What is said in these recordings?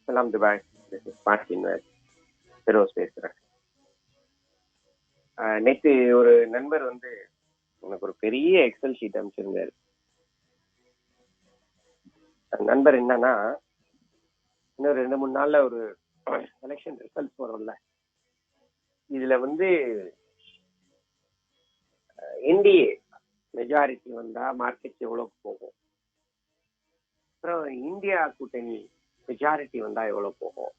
Salam Dubai. This is Smart Invest. Feroz பேசுறேன். நேற்று ஒரு நண்பர் வந்து எனக்கு ஒரு பெரிய எக்ஸல் ஷீட் அனுப்பிச்சிருந்தாரு. நண்பர் என்னன்னா, இன்னும் 2-3 நாள்ல ஒரு எலெக்ஷன் ரிசல்ட்ஸ் வரும்ல, இதுல வந்து என்டிஏ மெஜாரிட்டி வந்தா மார்க்கெட் எவ்வளவு போகும், அப்புறம் இந்தியா கூட்டணி மெஜாரிட்டி வந்தா எவ்வளவு போகும்,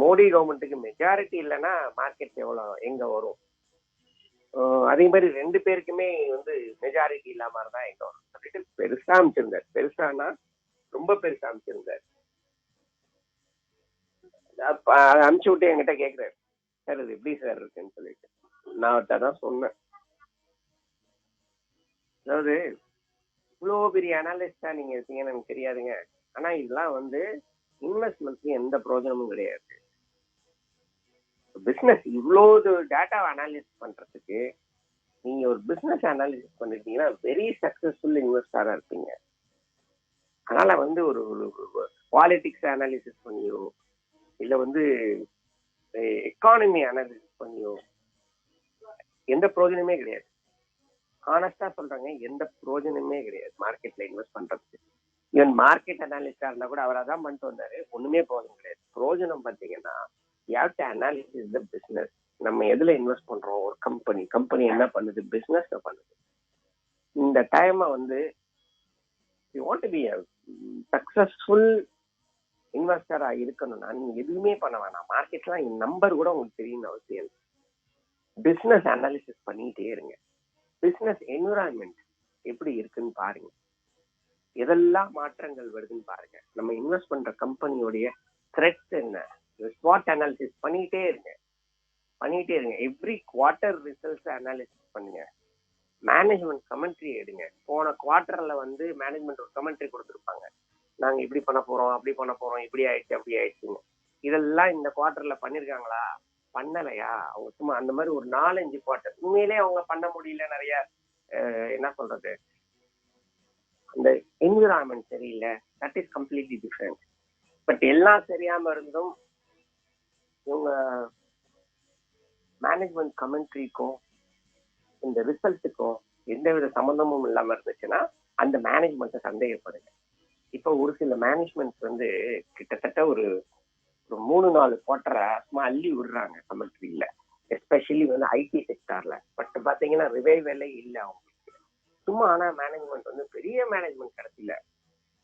மோடி கவர்மெண்ட்டுக்கு மெஜாரிட்டி இல்லைன்னா மார்க்கெட் எங்க வரும், அதே மாதிரி 2 பேருக்குமே வந்து மெஜாரிட்டி இல்லாம இருந்தா எங்க வரும் சொல்லிட்டு பெருசா அமைச்சிருந்தார். பெருசானா ரொம்ப பெருசா அமைச்சிருந்தார். அனுப்பிச்சு விட்டு என்கிட்ட கேட்கிறாரு, சார் இது எப்படி சார் இருக்குன்னு சொல்லிட்டு. நான் அவர்கிட்ட தான் சொன்னேன், அதாவது இவ்வளோ பெரிய அனாலிஸ்டா நீங்க இருக்கீங்கன்னு எனக்கு தெரியாதுங்க, ஆனா இதெல்லாம் வந்து இன்வெஸ்ட்மெண்ட்க்கு எந்த பிரயோஜனமும் கிடையாது. பிசினஸ் இவ்வளோ டேட்டாவை அனாலிசிஸ் பண்றதுக்கு நீங்க ஒரு பிசினஸ் அனாலிசிஸ் பண்ணிருக்கீங்கன்னா வெரி சக்சஸ்ஃபுல் இன்வெஸ்டரா இருப்பீங்க. அதனால வந்து ஒரு பாலிடிக்ஸ் அனாலிசிஸ் பண்ணியோ இல்ல வந்து எக்கானமி அனாலிசிஸ் பண்ணியோ எந்த பிரயோஜனமே கிடையாது. ஆனஸ்டா சொல்றாங்க, எந்த பிரயோஜனமே கிடையாது மார்க்கெட்ல இன்வெஸ்ட் பண்றதுக்கு. ஈவன் மார்க்கெட் அனாலிஸ்டா இருந்தா கூட அவர் அதான் பண்ணிட்டு வந்தாரு, ஒண்ணுமே பிரயோஜனம் கிடையாது. பிரயோஜனம் பார்த்தீங்கன்னா you have to analyze the business. நம்ம எதுல இன்வெஸ்ட் பண்றோம், ஒரு கம்பெனி என்ன பண்ணுது, பிசினஸ் பண்ணுது. இந்த டைமை வந்து you want to be a successful இன்வெஸ்டரா இருக்கணும்னா நீங்க எதுவுமே பண்ண வேணாம். மார்க்கெட்லாம் நம்பர் கூட உங்களுக்கு தெரியும் அவசியம். பிசினஸ் அனாலிசிஸ் பண்ணிட்டே இருங்க. பிசினஸ் என்விரான்மெண்ட் எப்படி இருக்குன்னு பாருங்க, எதெல்லாம் மாற்றங்கள் வருதுன்னு பாருங்க. நம்ம இன்வெஸ்ட் பண்ற கம்பெனியோடைய த்ரெட்ஸ் என்ன, ஸ்வாட் அனாலிசிஸ் பண்ணிட்டே இருங்க. எவ்ரி குவார்டர் ரிசல்ட்ஸ் அனாலிசிஸ் பண்ணுங்க. மேனேஜ்மெண்ட் கமெண்ட்ரி எடுங்க. போன குவார்டர்ல வந்து மேனேஜ்மெண்ட் ஒரு கமெண்ட்ரி கொடுத்துருப்பாங்க, நாங்க இப்படி பண்ண போறோம், அப்படி பண்ண போறோம், இப்படி ஆயிடுச்சு அப்படி ஆயிடுச்சுன்னு. இதெல்லாம் இந்த குவார்டர்ல பண்ணிருக்காங்களா, பண்ணலையா? அவங்க சும்மா அந்த மாதிரி ஒரு 4-5 குவார்டர் உண்மையிலே அவங்க பண்ண முடியல. நிறைய என்ன சொல்றது, அந்த என்விரான்மெண்ட் சரியில்லை, that is completely different. But எல்லாம் சரியாம இருந்தும் இவங்க மேனேஜ்மெண்ட் கமெண்ட்ரிக்கும் இந்த ரிசல்ட்டுக்கும் எந்தவித சம்பந்தமும் இல்லாம இருந்துச்சுன்னா அந்த மேனேஜ்மெண்ட்டை சந்தேகப்படுங்க. இப்போ ஒரு சில மேனேஜ்மெண்ட் வந்து கிட்டத்தட்ட ஒரு 3-4 குவார்டரை சும்மா அள்ளி விடுறாங்க கமெண்ட்ரியில, எஸ்பெஷலி வந்து ஐடி செக்டார்ல. பட் பாத்தீங்கன்னா ரிவைவலே இல்லை அவங்களுக்கு சும்மா. ஆனா மேனேஜ்மெண்ட் வந்து பெரிய மேனேஜ்மெண்ட் கிடைச்சில,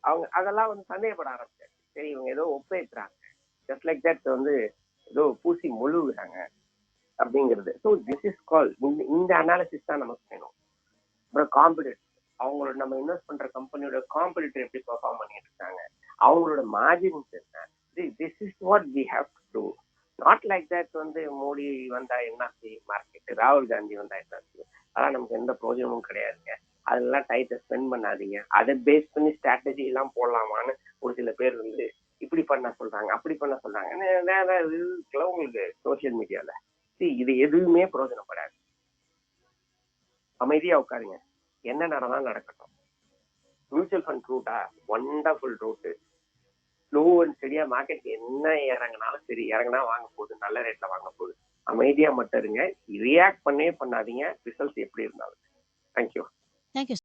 அவங்க அதெல்லாம் வந்து சந்தேகப்பட ஆரம்பிச்சாரு. சரி இவங்க ஏதோ ஒப்பேற்றாங்க, ஜஸ்ட் லைக் தட் வந்து ஏதோ பூசி முழுகுறாங்க அப்படிங்கிறது. ஸோ திஸ் இஸ் கால், இந்த அனாலிசிஸ் தான் நமக்கு வேணும். அப்புறம் காம்படிட்டர், அவங்களோட நம்ம இன்வெஸ்ட் பண்ற கம்பெனியோட காம்படிட்டர் எப்படி பெர்ஃபார்ம் பண்ணிட்டு இருக்காங்க, அவங்களோட மார்ஜின்ஸ் என்ன, this is what we have to do. Not like that வந்து மோடி வந்தா என்னாச்சு மார்க்கெட், ராகுல் காந்தி வந்தா என்னாச்சு, அதெல்லாம் நமக்கு எந்த பிரயோஜனமும் கிடையாதுங்க. அதெல்லாம் டைத்தை ஸ்பெண்ட் பண்ணாதீங்க. அதை பேஸ் பண்ணி ஸ்ட்ராட்டஜி எல்லாம் போடலாமான்னு ஒரு சில பேர் வந்து இப்படி பண்ண சொல்றாங்க, அப்படி பண்ண சொல்றாங்க. உங்களுக்கு சோசியல் மீடியால இது எதுவுமே பிரயோஜனப்படாது. அமைதியா உட்காருங்க, என்ன நடந்தாலும் நடக்கட்டும். மியூச்சுவல் ஃபண்ட் ரூட்டா வண்டர்ஃபுல் ரூட்டு, ஸ்லோ அண்ட் ஸ்டெடியா. மார்க்கெட் என்ன இறங்கினாலும் சரி, இறங்கினா வாங்க போகுது, நல்ல ரேட்ல வாங்க போகுது. அமைதியா மட்டும் இருங்க, ரியாக்ட் பண்ணாதீங்க ரிசல்ட்ஸ் எப்படி இருந்தாலும். தேங்க்யூ.